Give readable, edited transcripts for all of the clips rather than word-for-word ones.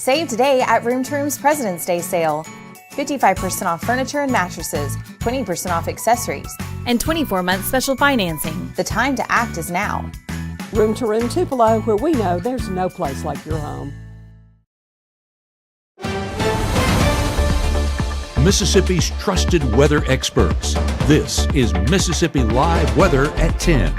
Save today at Room to Room's President's Day sale. 55% off furniture and mattresses, 20% off accessories, and 24-month special financing. The time to act is now. Room to Room Tupelo, where we know there's no place like your home. Mississippi's trusted weather experts. This is Mississippi Live Weather at 10.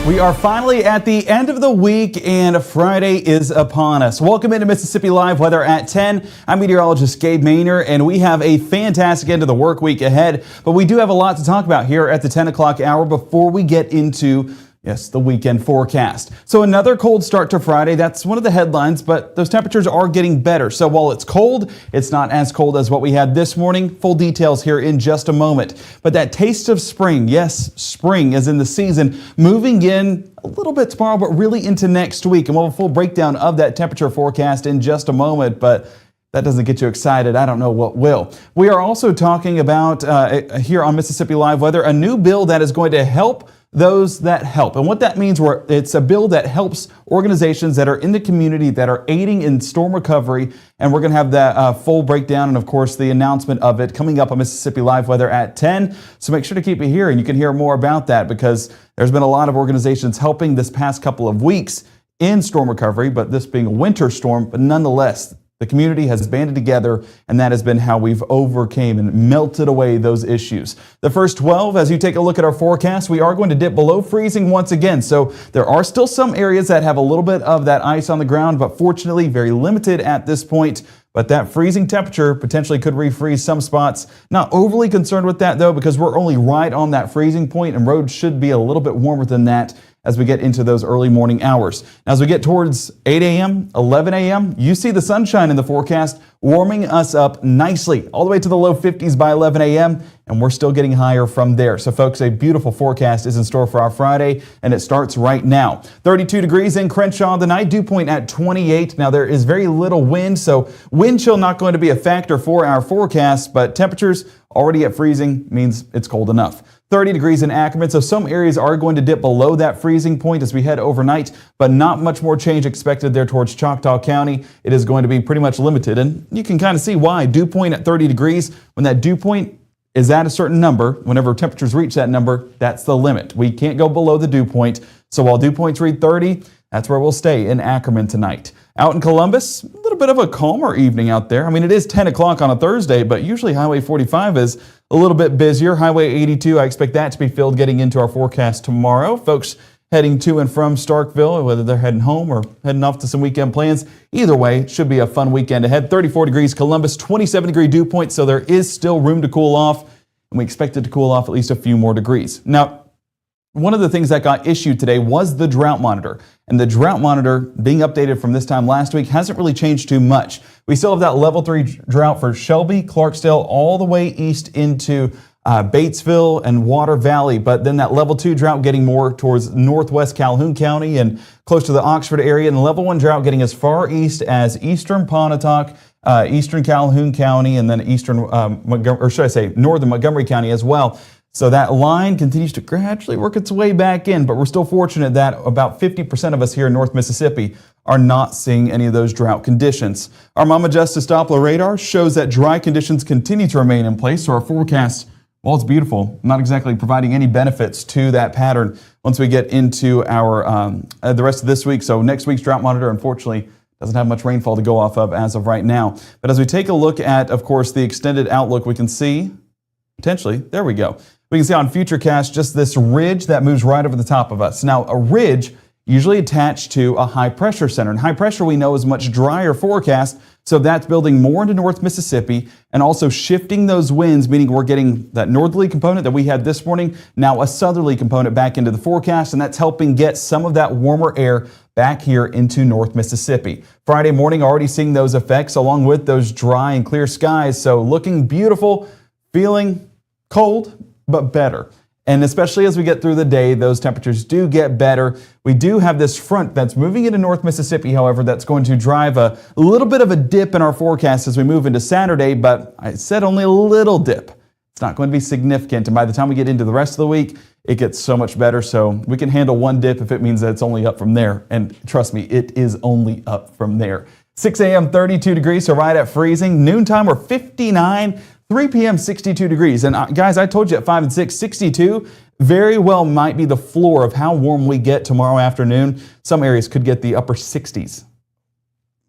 We are finally at the end of the week and Friday is upon us. Welcome into Mississippi Live Weather at 10. I'm meteorologist Gabe and we have a fantastic end of the work week ahead, but we do have a lot to talk about here at the 10 o'clock hour before we get into the weekend forecast. So another cold start to Friday. That's one of the headlines, but those temperatures are getting better. So while it's cold, it's not as cold as what we had this morning. Full details here in just a moment. But that taste of spring, yes, spring is in the season, moving in a little bit tomorrow, but really into next week. And we'll have a full breakdown of that temperature forecast in just a moment. But that doesn't get you excited. I don't know what will. We are also talking about here on Mississippi Live Weather, a new bill that is going to help those that help. And what that means, it's a bill that helps organizations that are in the community that are aiding in storm recovery. And we're going to have that full breakdown and, of course, the announcement of it coming up on Mississippi Live Weather at 10. So make sure to keep it here and you can hear more about that because there's been a lot of organizations helping this past couple of weeks in storm recovery, but this being a winter storm, but nonetheless, the community has banded together, and that has been how we've overcame and melted away those issues. The first 12, as you take a look at our forecast, we are going to dip below freezing once again. So there are still some areas that have a little bit of that ice on the ground, but fortunately very limited at this point. But that freezing temperature potentially could refreeze some spots. Not overly concerned with that though, because we're only right on that freezing point and roads should be a little bit warmer than that as we get into those early morning hours. Now, as we get towards 8 a.m., 11 a.m., you see the sunshine in the forecast warming us up nicely all the way to the low 50s by 11 a.m. and we're still getting higher from there. So folks, a beautiful forecast is in store for our Friday and it starts right now. 32 degrees in Crenshaw tonight, dew point at 28. Now there is very little wind, so wind chill not going to be a factor for our forecast, but temperatures already at freezing means it's cold enough. 30 degrees in Ackerman, so some areas are going to dip below that freezing point as we head overnight, but not much more change expected there towards Choctaw County. It is going to be pretty much limited, and you can kind of see why. Dew point at 30 degrees. When that dew point is at a certain number, whenever temperatures reach that number, that's the limit. We can't go below the dew point. So while dew points read 30, that's where we'll stay in Ackerman tonight. Out in Columbus, a little bit of a calmer evening out there. I mean, it is 10 o'clock on a Thursday, but usually Highway 45 is a little bit busier. Highway 82, I expect that to be filled getting into our forecast tomorrow. Folks heading to and from Starkville, whether they're heading home or heading off to some weekend plans, either way, should be a fun weekend ahead. 34 degrees Columbus, 27-degree dew point, so there is still room to cool off, and we expect it to cool off at least a few more degrees. Now, one of the things that got issued today was the drought monitor. And the drought monitor being updated from this time last week hasn't really changed too much. We still have that level 3 drought for Shelby, Clarksdale, all the way east into Batesville and Water Valley. But then that level 2 drought getting more towards northwest Calhoun County and close to the Oxford area. And level 1 drought getting as far east as eastern Pontotoc, eastern Calhoun County, and then northern Montgomery County as well. So that line continues to gradually work its way back in, but we're still fortunate that about 50% of us here in North Mississippi are not seeing any of those drought conditions. Our Mama Justice Doppler radar shows that dry conditions continue to remain in place, so our forecast, while it's beautiful, not exactly providing any benefits to that pattern once we get into our the rest of this week. So next week's drought monitor, unfortunately, doesn't have much rainfall to go off of as of right now. But as we take a look at, of course, the extended outlook, we can see potentially, there we go. We can see on Futurecast just this ridge that moves right over the top of us. Now, a ridge usually attached to a high pressure center. And high pressure we know is much drier forecast, so that's building more into North Mississippi and also shifting those winds, meaning we're getting that northerly component that we had this morning, now a southerly component back into the forecast, and that's helping get some of that warmer air back here into North Mississippi. Friday morning, already seeing those effects along with those dry and clear skies, so looking beautiful, feeling cold, but better. And especially as we get through the day, those temperatures do get better. We do have this front that's moving into North Mississippi, however, that's going to drive a little bit of a dip in our forecast as we move into Saturday, but I said only a little dip. It's not going to be significant, and by the time we get into the rest of the week, it gets so much better. So we can handle one dip if it means that it's only up from there. And trust me, it is only up from there. 6 a.m. 32 degrees, so right at freezing. Noontime, we're 59. 3 p.m. 62 degrees. And guys, I told you at 5 and 6, 62 very well might be the floor of how warm we get tomorrow afternoon. Some areas could get the upper 60s.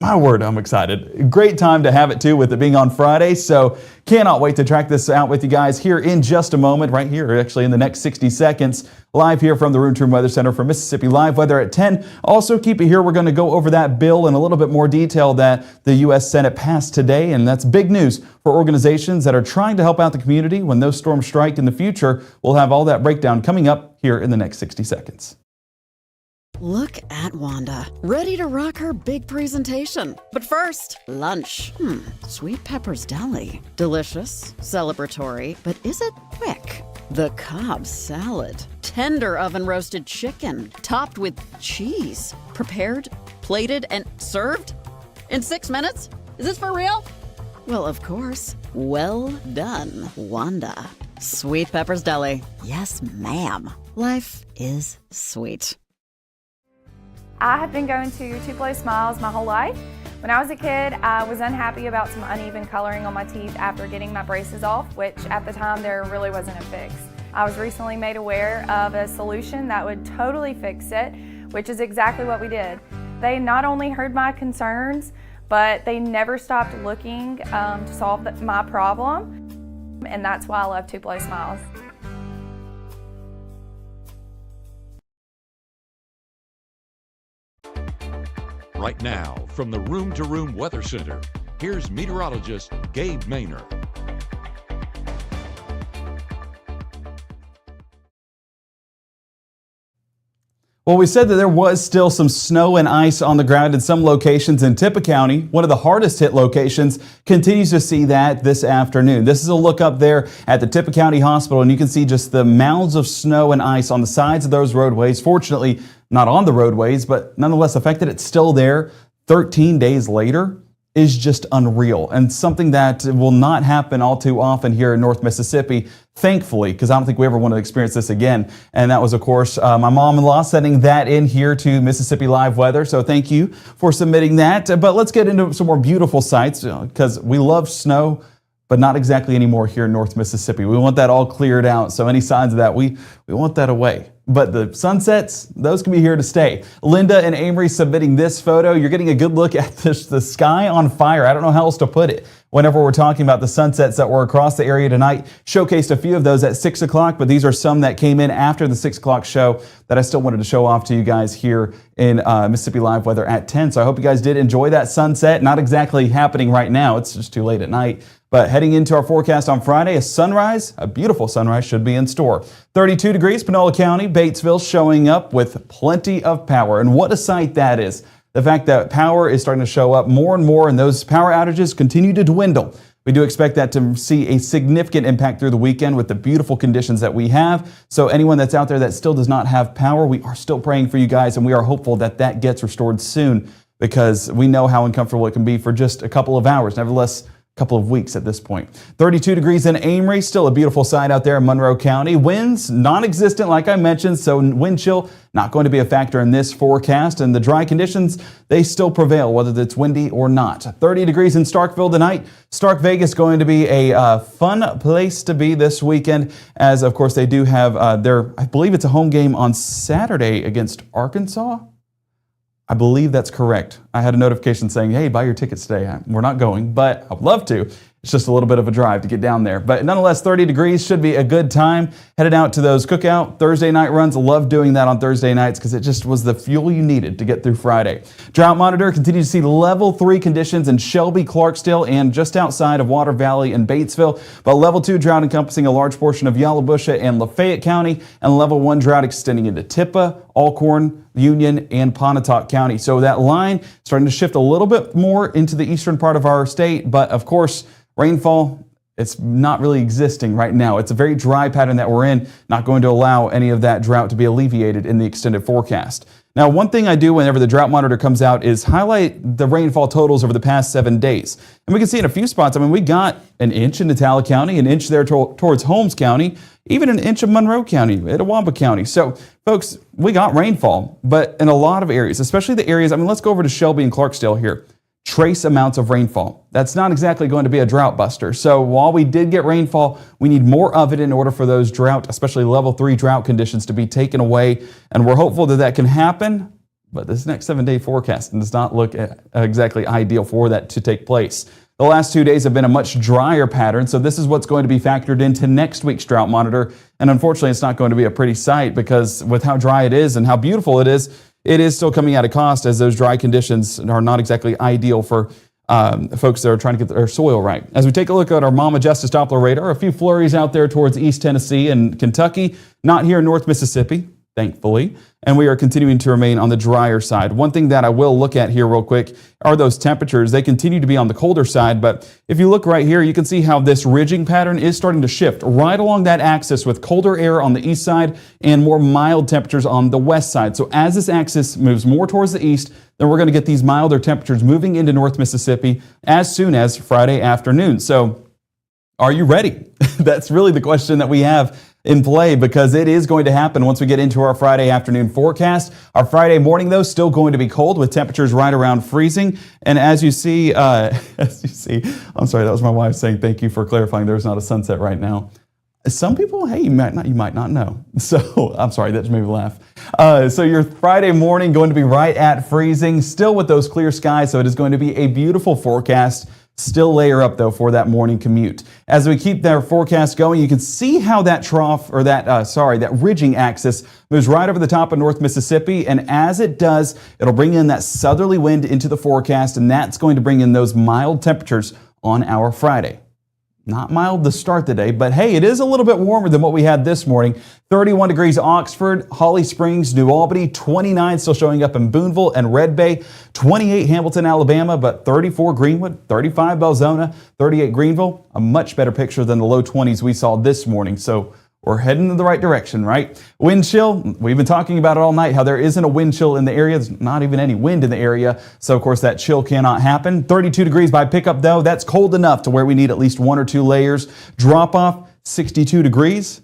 My word, I'm excited. Great time to have it too with it being on Friday. So cannot wait to track this out with you guys here in just a moment, right here, actually in the next 60 seconds. Live here from the Room to Room Weather Center for Mississippi Live Weather at 10. Also keep it here. We're going to go over that bill in a little bit more detail that the U.S. Senate passed today. And that's big news for organizations that are trying to help out the community when those storms strike in the future. We'll have all that breakdown coming up here in the next 60 seconds. Look at Wanda, ready to rock her big presentation. But first, lunch. Sweet Pepper's Deli. Delicious, celebratory, but is it quick? The Cobb salad. Tender oven roasted chicken, topped with cheese. Prepared, plated, and served? In 6 minutes? Is this for real? Well, of course. Well done, Wanda. Sweet Pepper's Deli. Yes, ma'am. Life is sweet. I have been going to Tupelo Smiles my whole life. When I was a kid, I was unhappy about some uneven coloring on my teeth after getting my braces off, which at the time there really wasn't a fix. I was recently made aware of a solution that would totally fix it, which is exactly what we did. They not only heard my concerns, but they never stopped looking to solve my problem, and that's why I love Tupelo Smiles. Right now, from the Room to Room Weather Center, here's meteorologist Gabe Maynor. Well, we said that there was still some snow and ice on the ground in some locations in Tippah County. One of the hardest hit locations continues to see that this afternoon. This is a look up there at the Tippah County Hospital, and you can see just the mounds of snow and ice on the sides of those roadways. Fortunately, not on the roadways, but nonetheless affected. It's still there 13 days later is just unreal, and something that will not happen all too often here in North Mississippi, thankfully, because I don't think we ever want to experience this again. And that was, of course, my mom-in-law sending that in here to Mississippi Live Weather. So thank you for submitting that. But let's get into some more beautiful sights, because we love snow, but not exactly anymore here in North Mississippi. We want that all cleared out. So any signs of that, we want that away. But the sunsets, those can be here to stay. Linda and Amory submitting this photo. You're getting a good look at the sky on fire. I don't know how else to put it. Whenever we're talking about the sunsets that were across the area tonight, showcased a few of those at 6 o'clock, but these are some that came in after the 6 o'clock show that I still wanted to show off to you guys here in Mississippi Live Weather at 10. So I hope you guys did enjoy that sunset. Not exactly happening right now. It's just too late at night. But heading into our forecast on Friday, a sunrise, a beautiful sunrise should be in store. 32 degrees, Panola County, Batesville showing up with plenty of power. And what a sight that is. The fact that power is starting to show up more and more and those power outages continue to dwindle. We do expect that to see a significant impact through the weekend with the beautiful conditions that we have. So anyone that's out there that still does not have power, we are still praying for you guys, and we are hopeful that that gets restored soon, because we know how uncomfortable it can be for just a couple of hours. Nevertheless, couple of weeks at this point. 32 degrees in Amory, still a beautiful sight out there in Monroe County. Winds non-existent, like I mentioned, so wind chill not going to be a factor in this forecast, and the dry conditions, they still prevail whether it's windy or not. 30 degrees in Starkville tonight. Stark Vegas going to be a fun place to be this weekend, as of course they do have I believe it's a home game on Saturday against Arkansas. I believe that's correct. I had a notification saying, hey, buy your tickets today. We're not going, but I'd love to. It's just a little bit of a drive to get down there. But nonetheless, 30 degrees should be a good time. Headed out to those cookout Thursday night runs. Love doing that on Thursday nights because it just was the fuel you needed to get through Friday. Drought monitor continues to see level 3 conditions in Shelby, Clarksdale, and just outside of Water Valley and Batesville. But level 2 drought encompassing a large portion of Yallabusha and Lafayette County, and level 1 drought extending into Tippah, Alcorn, Union, and Pontotoc County. So that line starting to shift a little bit more into the eastern part of our state, but of course, rainfall, it's not really existing right now. It's a very dry pattern that we're in, not going to allow any of that drought to be alleviated in the extended forecast. Now, one thing I do whenever the drought monitor comes out is highlight the rainfall totals over the past 7 days. And we can see in a few spots, I mean, we got an inch in Natala County, an inch there towards Holmes County, even an inch of Monroe County, Itawamba County. So, folks, we got rainfall, but in a lot of areas, especially the areas, I mean, let's go over to Shelby and Clarksdale here. Trace amounts of rainfall. That's not exactly going to be a drought buster. So while we did get rainfall, we need more of it in order for those drought, especially level 3 drought conditions to be taken away. And we're hopeful that that can happen. But this next 7-day forecast does not look exactly ideal for that to take place. The last 2 days have been a much drier pattern. So this is what's going to be factored into next week's drought monitor. And unfortunately, it's not going to be a pretty sight because with how dry it is and how beautiful it is still coming at a cost as those dry conditions are not exactly ideal for folks that are trying to get their soil right. As we take a look at our Mama Justice Doppler radar, a few flurries out there towards East Tennessee and Kentucky, not here in North Mississippi, thankfully, and we are continuing to remain on the drier side. One thing that I will look at here real quick are those temperatures. They continue to be on the colder side, but if you look right here, you can see how this ridging pattern is starting to shift right along that axis with colder air on the east side and more mild temperatures on the west side. So as this axis moves more towards the east, then we're going to get these milder temperatures moving into North Mississippi as soon as Friday afternoon. So are you ready? That's really the question that we have in play because it is going to happen once we get into our Friday afternoon forecast. Our Friday morning, though, still going to be cold with temperatures right around freezing. And as you see, I'm sorry, that was my wife saying thank you for clarifying there's not a sunset right now. Some people, hey, you might not know. So I'm sorry, that just made me laugh. So your Friday morning going to be right at freezing, still with those clear skies. So it is going to be a beautiful forecast. Still layer up, though, for that morning commute. As we keep their forecast going, you can see how that that ridging axis moves right over the top of North Mississippi. And as it does, it'll bring in that southerly wind into the forecast, and that's going to bring in those mild temperatures on our Friday. Not mild to start the day, but hey, it is a little bit warmer than what we had this morning. 31 degrees Oxford, Holly Springs, New Albany, 29 still showing up in Boonville and Red Bay, 28 Hamilton, Alabama, but 34 Greenwood, 35 Belzona, 38 Greenville. A much better picture than the low 20s we saw this morning. So we're heading in the right direction, right? Wind chill, we've been talking about it all night, how there isn't a wind chill in the area. There's not even any wind in the area. So, of course, that chill cannot happen. 32 degrees by pickup, though. That's cold enough to where we need at least 1 or 2 layers. Drop off, 62 degrees.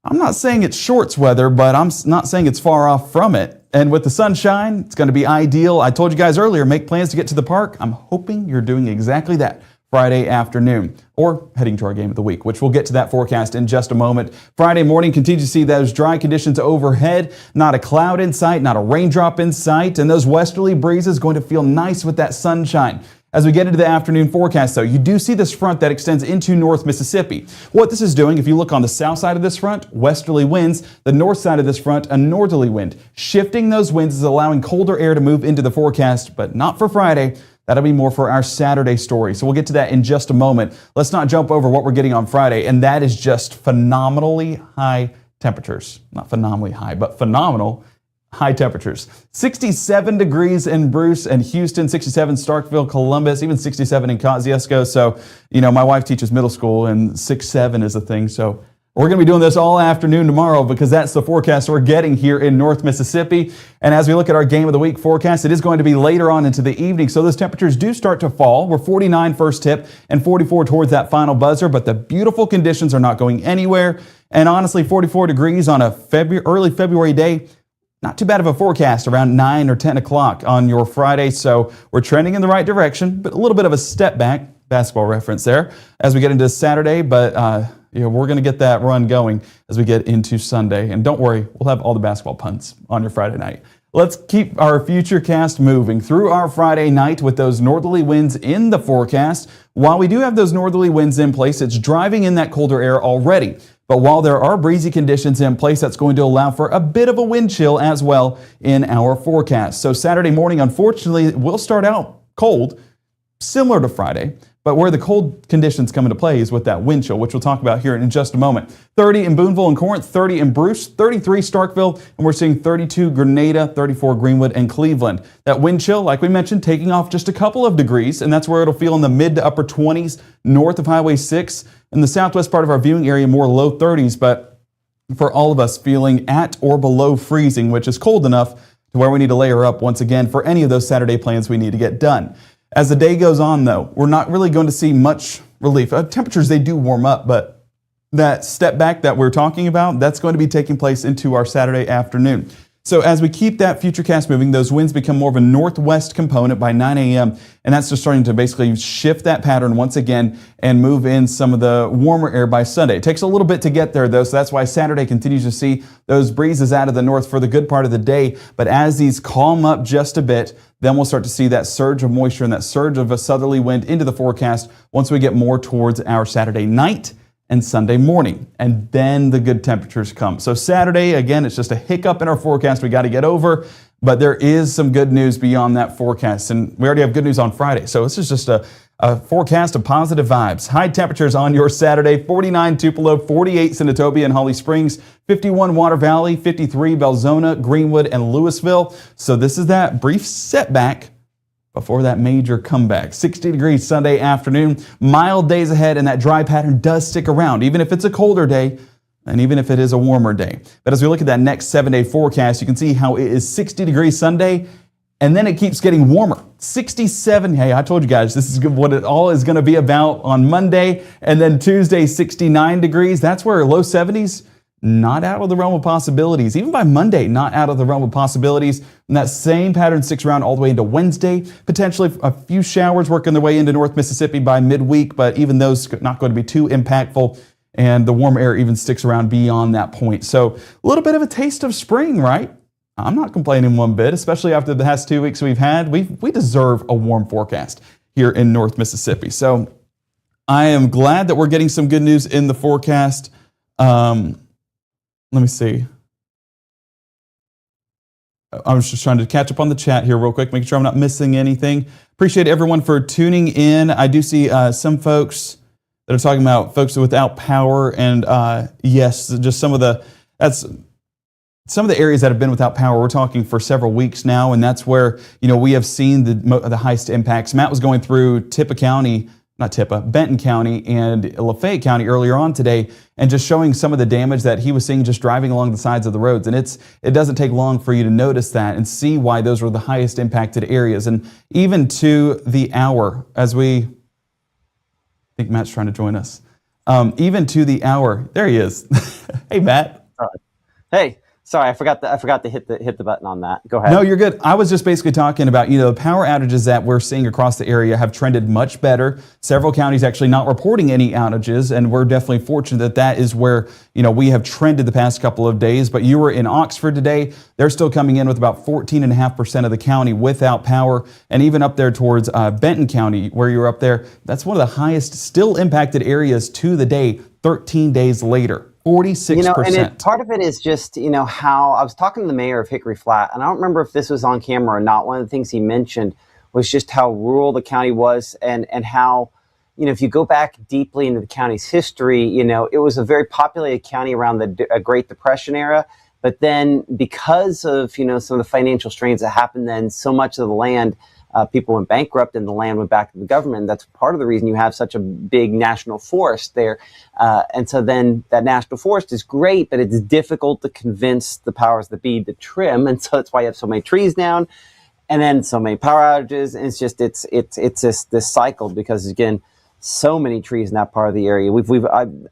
I'm not saying it's shorts weather, but I'm not saying it's far off from it. And with the sunshine, it's going to be ideal. I told you guys earlier, make plans to get to the park. I'm hoping you're doing exactly that Friday afternoon or heading to our game of the week, which we'll get to that forecast in just a moment. Friday morning, continue to see those dry conditions overhead, not a cloud in sight, not a raindrop in sight, and those westerly breezes going to feel nice with that sunshine. As we get into the afternoon forecast, though, you do see this front that extends into North Mississippi. What this is doing, if you look on the south side of this front, westerly winds, the north side of this front, a northerly wind. Shifting those winds is allowing colder air to move into the forecast, but not for Friday. That'll be more for our Saturday story. So we'll get to that in just a moment. Let's not jump over what we're getting on Friday, and that is just phenomenally high temperatures. Not phenomenally high, but phenomenal high temperatures. 67 degrees in Bruce and Houston, 67 Starkville, Columbus, even 67 in Kosciuszko. So, my wife teaches middle school and 6-7 is a thing. So we're going to be doing this all afternoon tomorrow because that's the forecast we're getting here in North Mississippi. And as we look at our game of the week forecast, it is going to be later on into the evening. So those temperatures do start to fall. We're 49 first tip and 44 towards that final buzzer, but the beautiful conditions are not going anywhere. And honestly, 44 degrees on a early February day, not too bad of a forecast around 9 or 10 o'clock on your Friday. So we're trending in the right direction, but a little bit of a step back, basketball reference there, as we get into Saturday. But we're going to get that run going as we get into Sunday. And don't worry, we'll have all the basketball puns on your Friday night. Let's keep our future cast moving through our Friday night with those northerly winds in the forecast. While we do have those northerly winds in place, it's driving in that colder air already. But while there are breezy conditions in place, that's going to allow for a bit of a wind chill as well in our forecast. So Saturday morning, unfortunately, will start out cold, similar to Friday. But where the cold conditions come into play is with that wind chill, which we'll talk about here in just a moment. 30 in Boonville and Corinth, 30 in Bruce, 33 Starkville, and we're seeing 32 Grenada, 34 Greenwood, and Cleveland. That wind chill, like we mentioned, taking off just a couple of degrees, and that's where it'll feel in the mid to upper 20s north of Highway 6. In the southwest part of our viewing area, more low 30s, but for all of us feeling at or below freezing, which is cold enough to where we need to layer up once again for any of those Saturday plans we need to get done. As the day goes on, though, we're not really going to see much relief. Temperatures, they do warm up, but that step back that we're talking about, that's going to be taking place into our Saturday afternoon. So as we keep that futurecast moving, those winds become more of a northwest component by 9 a.m. And that's just starting to basically shift that pattern once again and move in some of the warmer air by Sunday. It takes a little bit to get there, though, so that's why Saturday continues to see those breezes out of the north for the good part of the day. But as these calm up just a bit, then we'll start to see that surge of moisture and that surge of a southerly wind into the forecast once we get more towards our Saturday night and Sunday morning, and then the good temperatures come. So Saturday, again, it's just a hiccup in our forecast we got to get over, but there is some good news beyond that forecast, and we already have good news on Friday. So this is just a forecast of positive vibes. High temperatures on your Saturday: 49 Tupelo, 48 Senatobia and Holly Springs, 51 Water Valley, 53 Belzona, Greenwood, and Louisville. So this is that brief setback before that major comeback. 60 degrees Sunday afternoon, mild days ahead, and that dry pattern does stick around, even if it's a colder day and even if it is a warmer day. But as we look at that next 7-day forecast, you can see how it is 60 degrees Sunday, and then it keeps getting warmer. 67, hey, I told you guys, this is what it all is going to be about on Monday, and then Tuesday, 69 degrees. That's where low 70s, not out of the realm of possibilities. Even by Monday, not out of the realm of possibilities. And that same pattern sticks around all the way into Wednesday. Potentially a few showers working their way into North Mississippi by midweek, but even those not going to be too impactful. And the warm air even sticks around beyond that point. So a little bit of a taste of spring, right? I'm not complaining one bit, especially after the past 2 weeks we've had. We deserve a warm forecast here in North Mississippi. So I am glad that we're getting some good news in the forecast. Let me see. I was just trying to catch up on the chat here real quick, making sure I'm not missing anything. Appreciate everyone for tuning in. I do see some folks that are talking about folks without power, and yes, just some of the areas that have been without power. We're talking for several weeks now, and that's where we have seen the highest impacts. Matt was going through Benton County and Lafayette County earlier on today, and just showing some of the damage that he was seeing just driving along the sides of the roads. And it doesn't take long for you to notice that and see why those were the highest impacted areas. And even to the hour, as I think Matt's trying to join us, even to the hour, there he is. Hey, Matt. Hey. Sorry, I forgot to hit the button on that. Go ahead. No, you're good. I was just basically talking about, the power outages that we're seeing across the area have trended much better. Several counties actually not reporting any outages, and we're definitely fortunate that is where, we have trended the past couple of days. But you were in Oxford today. They're still coming in with about 14.5% of the county without power, and even up there towards Benton County, where you're up there, that's one of the highest still impacted areas to the day, 13 days later. 46%. And part of it is just, how I was talking to the mayor of Hickory Flat, and I don't remember if this was on camera or not. One of the things he mentioned was just how rural the county was, and how, if you go back deeply into the county's history, it was a very populated county around the Great Depression era. But then because of, some of the financial strains that happened then, so much of the land, people went bankrupt and the land went back to the government. That's part of the reason you have such a big national forest there. And so then that national forest is great, but it's difficult to convince the powers that be to trim. And so that's why you have so many trees down and then so many power outages. And it's just, it's just this cycle because, again, so many trees in that part of the area. We've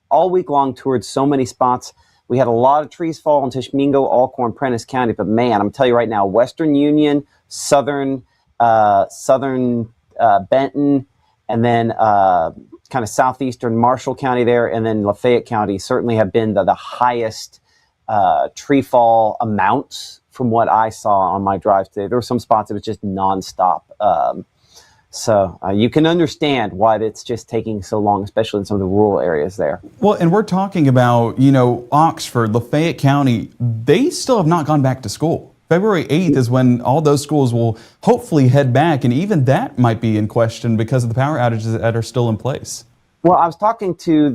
all week long toured so many spots. We had a lot of trees fall in Tishomingo, Alcorn, Prentiss County. But man, I'm telling you right now, Western Union, Southern Benton, and then kind of southeastern Marshall County there, and then Lafayette County certainly have been the highest tree fall amounts from what I saw on my drive today. There were some spots that was just nonstop. So you can understand why it's just taking so long, especially in some of the rural areas there. Well, and we're talking about, Oxford, Lafayette County, they still have not gone back to school. February 8th is when all those schools will hopefully head back, and even that might be in question because of the power outages that are still in place. Well, I was talking to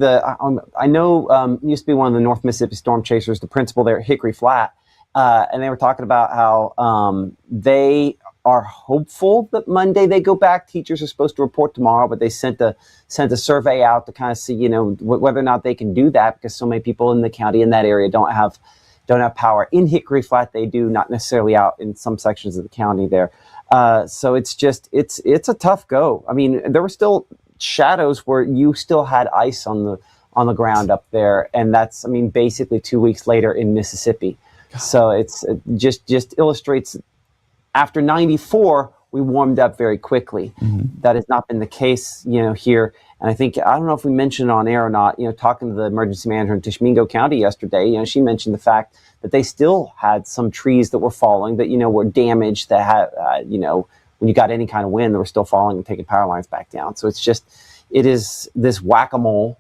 I know used to be one of the North Mississippi Storm Chasers, the principal there at Hickory Flat, and they were talking about how they are hopeful that Monday they go back. Teachers are supposed to report tomorrow, but they sent a survey out to kind of see, whether or not they can do that because so many people in the county in that area don't have don't have power. In Hickory Flat, they do, not necessarily out in some sections of the county there. So it's a tough go. I mean, there were still shadows where you still had ice on the ground up there, and that's, I mean, basically 2 weeks later in Mississippi. So it just illustrates, after 94, we warmed up very quickly. That has not been the case, here. And I think, I don't know if we mentioned it on air or not, talking to the emergency manager in Tishomingo County yesterday, she mentioned the fact that they still had some trees that were falling that, were damaged, that had, when you got any kind of wind, they were still falling and taking power lines back down. So it is this whack-a-mole.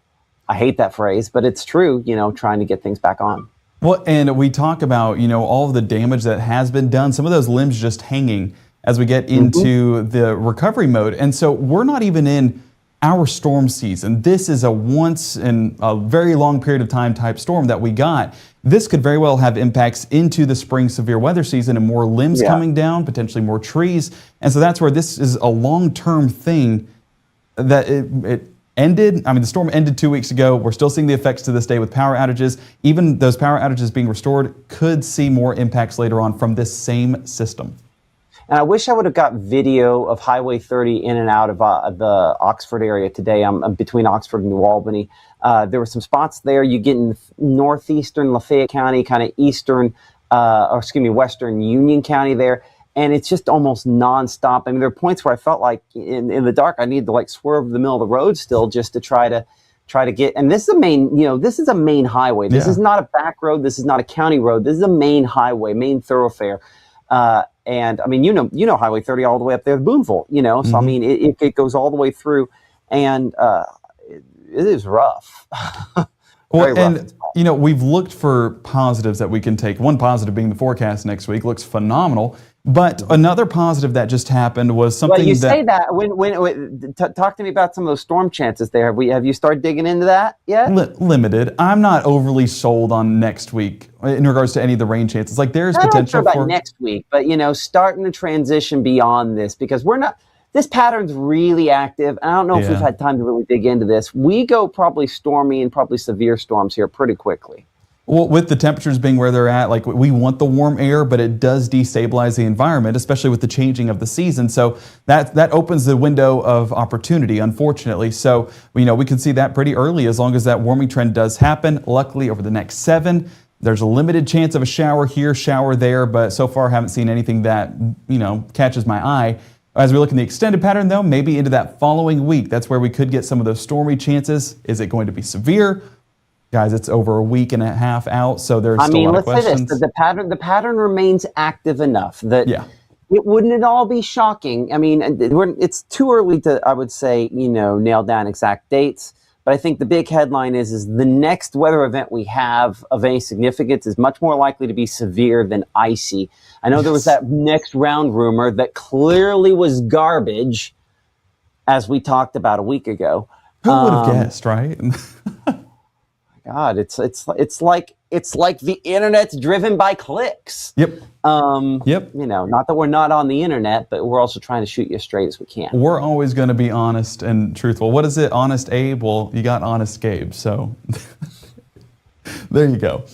I hate that phrase, but it's true, trying to get things back on. Well, and we talk about, all of the damage that has been done, some of those limbs just hanging as we get into the recovery mode. And so we're not even in our storm season. This is a once in a very long period of time type storm that we got. This could very well have impacts into the spring severe weather season and more limbs coming down, potentially more trees. And so that's where this is a long-term thing that it ended. I mean, the storm ended 2 weeks ago. We're still seeing the effects to this day with power outages. Even those power outages being restored could see more impacts later on from this same system. And I wish I would have got video of Highway 30 in and out of the Oxford area today. I'm between Oxford and New Albany. There were some spots there. You get in northeastern Lafayette County, kind of western Union County there. And it's just almost nonstop. I mean, there are points where I felt like in the dark, I needed to swerve the middle of the road still just to try to get. And this is a main, this is a main highway. This is not a back road. This is not a county road. This is a main highway, main thoroughfare. And I mean, Highway 30 all the way up there to Boonville, so I mean, it goes all the way through, and it is rough. Well, and we've looked for positives that we can take. One positive being the forecast next week looks phenomenal. But another positive that just happened was something. Well, you say that. Talk to me about some of those storm chances there. Have you started digging into that yet? Limited. I'm not overly sold on next week in regards to any of the rain chances. There's potential. I'm not sure about next week, but starting to transition beyond this, because we're not. This pattern's really active. I don't know if we've had time to really dig into this. We go probably stormy and probably severe storms here pretty quickly. Well, with the temperatures being where they're at, we want the warm air, but it does destabilize the environment, especially with the changing of the season. So that opens the window of opportunity, unfortunately. So, we can see that pretty early as long as that warming trend does happen. Luckily, over the next 7, there's a limited chance of a shower here, shower there, but so far haven't seen anything that, catches my eye. As we look in the extended pattern, though, maybe into that following week, that's where we could get some of those stormy chances. Is it going to be severe? Guys, it's over a week and a half out, so there's still a lot of questions. Let's say this. The pattern remains active enough that it wouldn't at all be shocking. I mean, it's too early to, I would say, nail down exact dates. But I think the big headline is the next weather event we have of any significance is much more likely to be severe than icy. I know there was that next round rumor that clearly was garbage, as we talked about a week ago. Who would have guessed, right? God, it's like the internet's driven by clicks. Yep. Not that we're not on the internet, but we're also trying to shoot you as straight as we can. We're always going to be honest and truthful. What is it? Honest Abe? Well, you got honest Gabe, so there you go.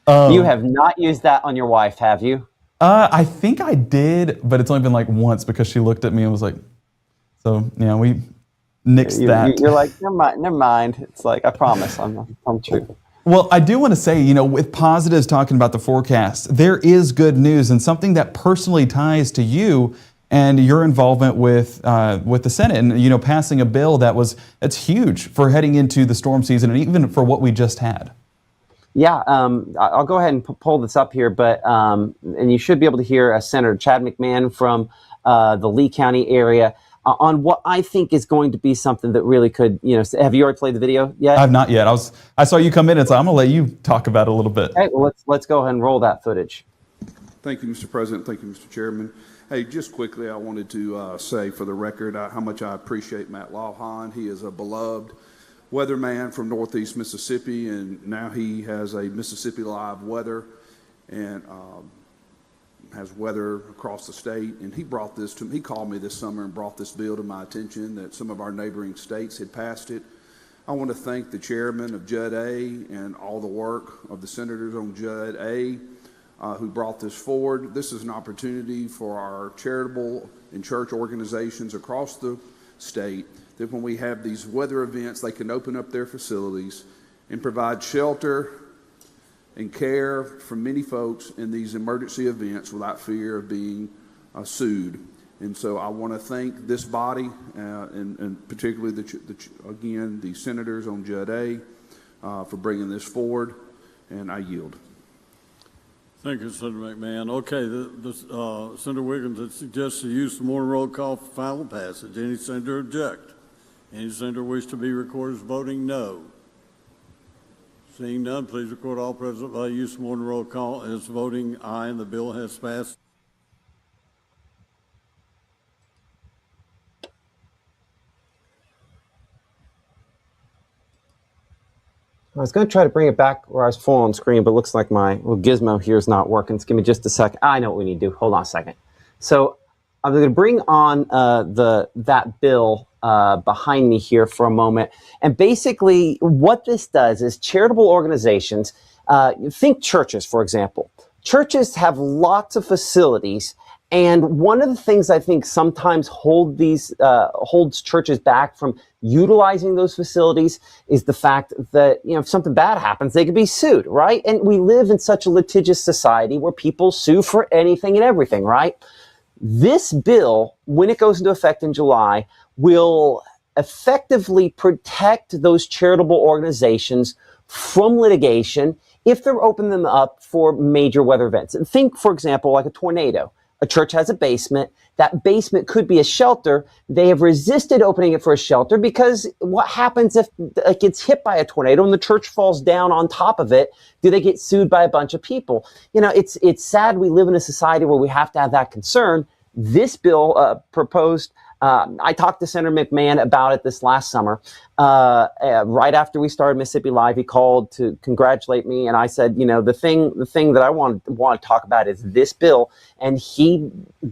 You have not used that on your wife, have you? I think I did, but it's only been once because she looked at me and was like, so we nixed that. You're like, never mind. It's like, I promise, I'm true. Well, I do want to say, with positives talking about the forecast, there is good news and something that personally ties to you and your involvement with the Senate and, passing a bill that's huge for heading into the storm season and even for what we just had. Yeah, I'll go ahead and pull this up here, but and you should be able to hear Senator Chad McMahon from the Lee County area on what I think is going to be something that really could, have you already played the video yet? I've not yet. I saw you come in, and so I'm going to let you talk about it a little bit. Okay, well, let's go ahead and roll that footage. Thank you, Mr. President. Thank you, Mr. Chairman. Hey, just quickly, I wanted to say for the record how much I appreciate Matt Lawhon. He is a beloved weatherman from Northeast Mississippi, and now he has a Mississippi Live Weather and has weather across the state. And he brought this to me. He called me this summer and brought this bill to my attention that some of our neighboring states had passed it. I want to thank the chairman of Judd A and all the work of the senators on Judd A who brought this forward. This is an opportunity for our charitable and church organizations across the state that when we have these weather events, they can open up their facilities and provide shelter and care for many folks in these emergency events without fear of being sued. And so I want to thank this body and particularly, again, the senators on Judd A for bringing this forward, and I yield. Thank you, Senator McMahon. Okay, Senator Wiggins suggests the use of morning roll call for final passage. Any senator object? Any senator wish to be recorded as voting no? Seeing none, please record all present by use of morning roll call as voting aye, and the bill has passed. I was going to try to bring it back where I was full on screen, but it looks like my little gizmo here is not working. So give me just a second. I know what we need to do. Hold on a second. So I'm going to bring on that bill behind me here for a moment. And basically what this does is charitable organizations, think churches, for example. Churches have lots of facilities. And one of the things I think sometimes holds churches back from utilizing those facilities is the fact that, if something bad happens, they could be sued, right? And we live in such a litigious society where people sue for anything and everything, right? This bill, when it goes into effect in July, will effectively protect those charitable organizations from litigation if they're opening them up for major weather events. And think, for example, like a tornado. A church has a basement. That basement could be a shelter. They have resisted opening it for a shelter because what happens if it gets hit by a tornado and the church falls down on top of it? Do they get sued by a bunch of people? It's sad we live in a society where we have to have that concern. This bill proposed, I talked to Senator McMahon about it this last summer. Right after we started Mississippi Live, he called to congratulate me, and I said, the thing that I want to talk about is this bill, and he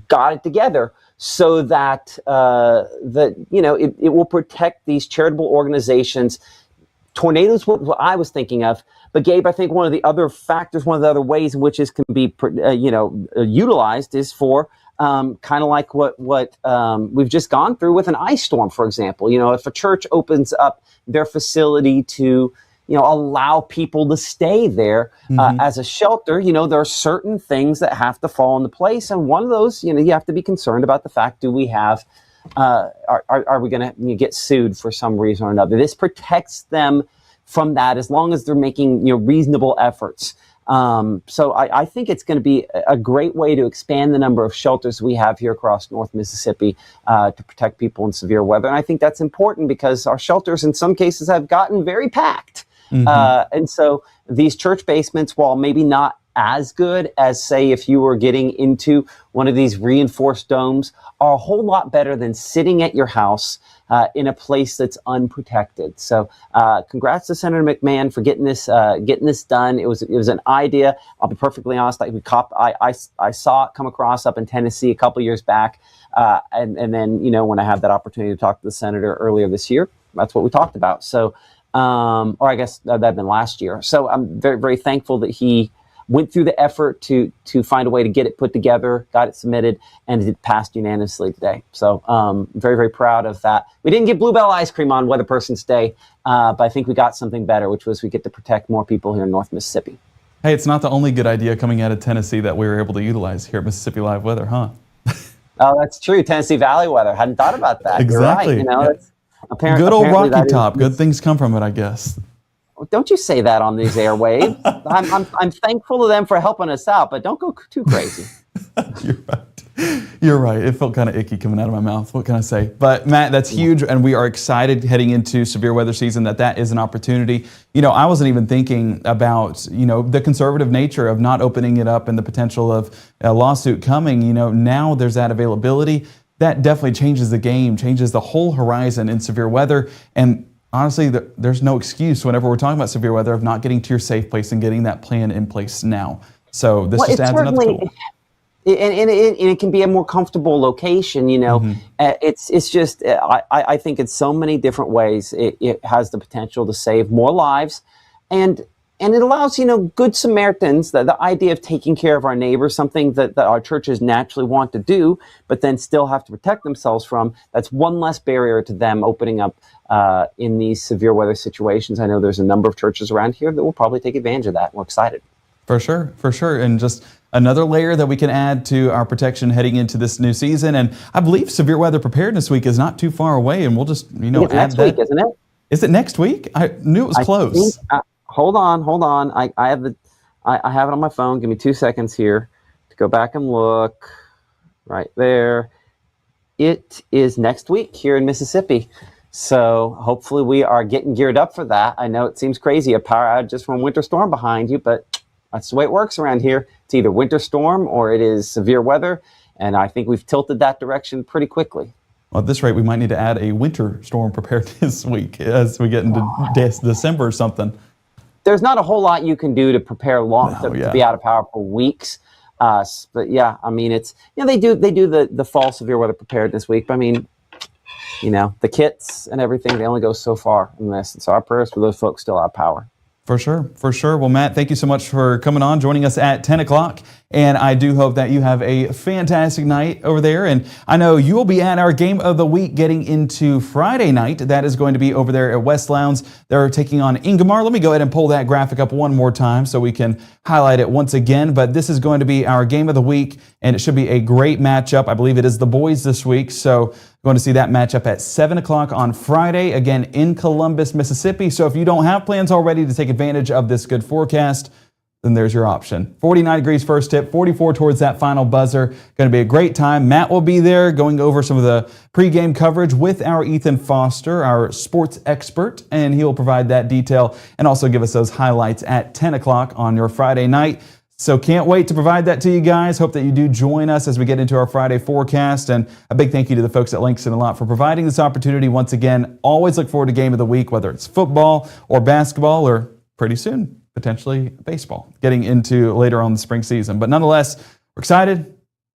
got it together so that it will protect these charitable organizations. Tornadoes, what I was thinking of, but Gabe, I think one of the other factors, one of the other ways in which this can be, utilized is for kind of like what we've just gone through with an ice storm, for example. If a church opens up their facility to, allow people to stay there as a shelter, there are certain things that have to fall into place. And one of those, you have to be concerned about the fact, do we have, are we going to get sued for some reason or another? This protects them from that as long as they're making, reasonable efforts. So I think it's going to be a great way to expand the number of shelters we have here across North Mississippi to protect people in severe weather. And I think that's important because our shelters in some cases have gotten very packed. And so these church basements, while maybe not as good as, say, if you were getting into one of these reinforced domes, are a whole lot better than sitting at your house in a place that's unprotected. So congrats to Senator McMahon for getting this done. It was an idea. I'll be perfectly honest. I saw it come across up in Tennessee a couple years back. And then, when I had that opportunity to talk to the senator earlier this year, that's what we talked about. So, or I guess that had been last year. So I'm very, very thankful that he went through the effort to find a way to get it put together, got it submitted, and it passed unanimously today. So very, very proud of that. We didn't get Bluebell ice cream on Weather Person's Day, but I think we got something better, which was we get to protect more people here in North Mississippi. Hey, it's not the only good idea coming out of Tennessee that we were able to utilize here at Mississippi Live Weather, huh? Oh, that's true. Tennessee Valley weather. Hadn't thought about that. Exactly. You're right. Good old Rocky Top. Good things come from it, I guess. Don't you say that on these airwaves. I'm thankful to them for helping us out, but don't go too crazy. You're right. You're right. It felt kind of icky coming out of my mouth. What can I say? But Matt, that's huge, and we are excited heading into severe weather season that is an opportunity. I wasn't even thinking about, the conservative nature of not opening it up and the potential of a lawsuit coming. Now there's that availability. That definitely changes the game, changes the whole horizon in severe weather. And honestly, there's no excuse whenever we're talking about severe weather of not getting to your safe place and getting that plan in place now. So this just adds another tool. And it can be a more comfortable location, you know. It's just I think in so many different ways it has the potential to save more lives, and it allows, you know, good Samaritans, the idea of taking care of our neighbors, something that our churches naturally want to do, but then still have to protect themselves from. That's one less barrier to them opening up in these severe weather situations. I know there's a number of churches around here that will probably take advantage of that. We're excited. For sure. And just another layer that we can add to our protection heading into this new season. And I believe Severe Weather Preparedness Week is not too far away, and we'll just, you know, it's next week, isn't it? Is it next week? I knew it was close. Hold on. I have it on my phone. Give me 2 seconds here to go back and look. Right there. It is next week here in Mississippi. So hopefully we are getting geared up for that. I know it seems crazy, a power outage just from a winter storm behind you, but that's the way it works around here. It's either winter storm or it is severe weather, and I think we've tilted that direction pretty quickly. Well, at this rate, we might need to add a winter storm preparedness week as we get into December or something. There's not a whole lot you can do to prepare to be out of power for weeks. But yeah, I mean, it's, you know, they do the fall severe weather preparedness week. But I mean, you know, the kits and everything, they only go so far in this. And so our prayers for those folks still out of power. For sure. Well, Matt, thank you so much for coming on, joining us at 10 o'clock. And I do hope that you have a fantastic night over there. And I know you will be at our game of the week getting into Friday night. That is going to be over there at West Lowndes. They're taking on Ingomar. Let me go ahead and pull that graphic up one more time so we can highlight it once again. But this is going to be our game of the week, and it should be a great matchup. I believe it is the boys this week. So going to see that matchup at 7 o'clock on Friday, again in Columbus, Mississippi. So if you don't have plans already to take advantage of this good forecast, then there's your option. 49 degrees first tip, 44 towards that final buzzer. Going to be a great time. Matt will be there going over some of the pregame coverage with our Ethan Foster, our sports expert, and he'll provide that detail and also give us those highlights at 10 o'clock on your Friday night. So can't wait to provide that to you guys. Hope that you do join us as we get into our Friday forecast. And a big thank you to the folks at Langston & Lott for providing this opportunity. Once again, always look forward to game of the week, whether it's football or basketball or pretty soon, potentially baseball, getting into later on the spring season. But nonetheless, we're excited.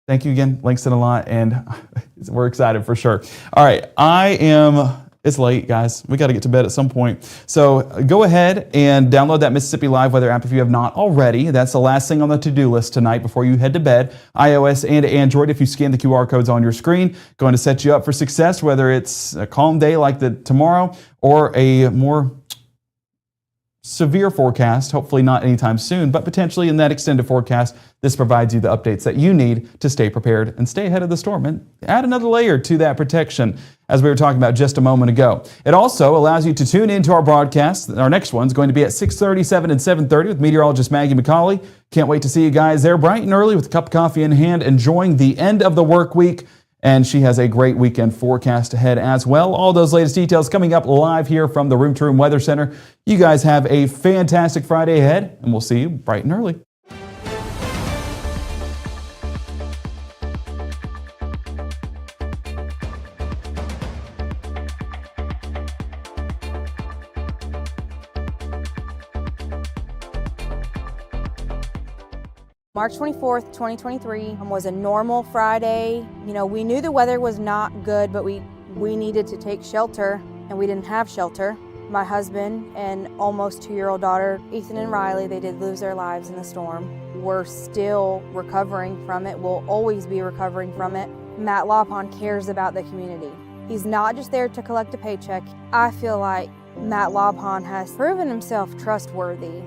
Thank you again, Langston & Lott, and we're excited for sure. All right, it's late, guys. We got to get to bed at some point. So go ahead and download that Mississippi Live Weather app if you have not already. That's the last thing on the to-do list tonight before you head to bed. iOS and Android, if you scan the QR codes on your screen, going to set you up for success, whether it's a calm day like tomorrow or a more severe forecast, hopefully not anytime soon, but potentially in that extended forecast. This provides you the updates that you need to stay prepared and stay ahead of the storm and add another layer to that protection, as we were talking about just a moment ago. It also allows you to tune into our broadcast. Our next one's going to be at 6:30, 7, and 7:30 with meteorologist Maggie McCauley. Can't wait to see you guys there bright and early with a cup of coffee in hand, enjoying the end of the work week. And she has a great weekend forecast ahead as well. All those latest details coming up live here from the Room to Room Weather Center. You guys have a fantastic Friday ahead, and we'll see you bright and early. March 24th, 2023 was a normal Friday. You know, we knew the weather was not good, but we needed to take shelter, and we didn't have shelter. My husband and almost 2-year-old daughter, Ethan and Riley, they did lose their lives in the storm. We're still recovering from it. We'll always be recovering from it. Matt Lawpon cares about the community. He's not just there to collect a paycheck. I feel like Matt Lawpon has proven himself trustworthy.